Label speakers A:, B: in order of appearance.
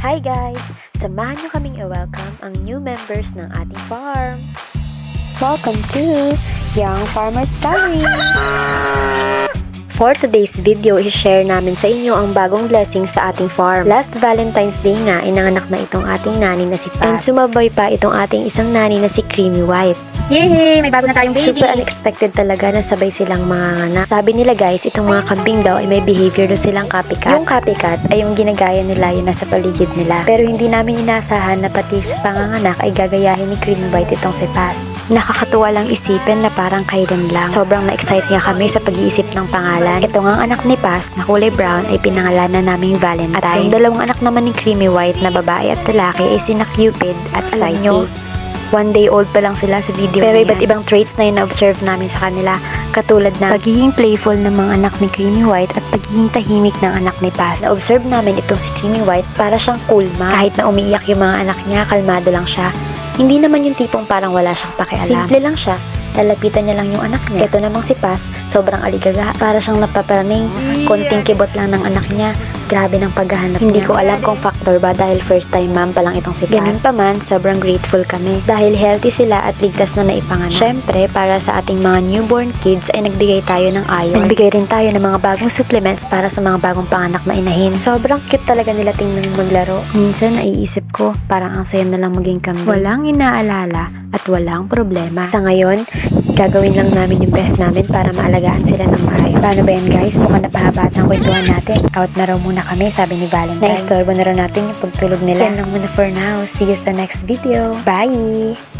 A: Hi guys! Samahan nyo kaming i-welcome ang new members ng ating farm. Welcome to Young Farmer's Gallery! For today's video, i-share namin sa inyo ang bagong blessing sa ating farm. Last Valentine's Day nga, inanganak na itong ating nani na si Paz. And sumabay pa itong ating isang nani na si Creamy White.
B: Yay! May bago na tayong baby!
A: Super unexpected talaga na sabay silang manganganak. Sabi nila guys, itong mga kambing daw ay may behavior daw silang copycat. Yung copycat ay yung ginagaya nila yun nasa paligid nila. Pero hindi namin inaasahan na pati sa panganganak ay gagayahin ni Creamy White itong si Paz. Nakakatuwa lang isipin na parang kailan lang. Sobrang na-excite nga kami sa pag-iisip ng pangalan. Ito nga ang anak ni Paz na kulay brown ay pinangalanan naming Valentine. At yung dalawang anak naman ni Creamy White na babae at lalaki ay sina Cupid at Psyche. 1 day old pa lang sila sa video. Pero iba't ibang traits na yung na-observe namin sa kanila. Katulad na pagiging playful ng mga anak ni Creamy White at pagiging tahimik ng anak ni Paz. Na-observe namin itong si Creamy White para siyang cool ma. Kahit na umiiyak yung mga anak niya, kalmado lang siya. Hindi naman yung tipong parang wala siyang pakialam. Simple lang siya. Lalapitan niya lang yung anak niya. Ito namang si Paz, sobrang aligaga. Para siyang napaparaning. Konting kibot lang ng anak niya. Grabe ng paghahanap niya. Hindi ko alam kung factor ba dahil first time mom pa lang itong si Paz. Ganun pa man, sobrang grateful kami. Dahil healthy sila at ligtas na naipanganak. Syempre, para sa ating mga newborn kids ay nagbigay tayo ng iron. Nagbigay rin tayo ng mga bagong supplements para sa mga bagong panganak na inahin. Sobrang cute talaga nila tingnan maglaro. Minsan naiisip ko, parang ang saya na lang maging kambing. Walang inaalala at walang problema. Sa ngayon, gagawin lang namin yung best namin para maalagaan sila ng maayos. Paano ba yan guys? Mukhang napahaba at ang kwentuhan natin. Out na raw muna kami, sabi ni Valentine. Na-istorbo na raw natin yung pagtulog nila. Yan lang muna for now. See you sa next video. Bye!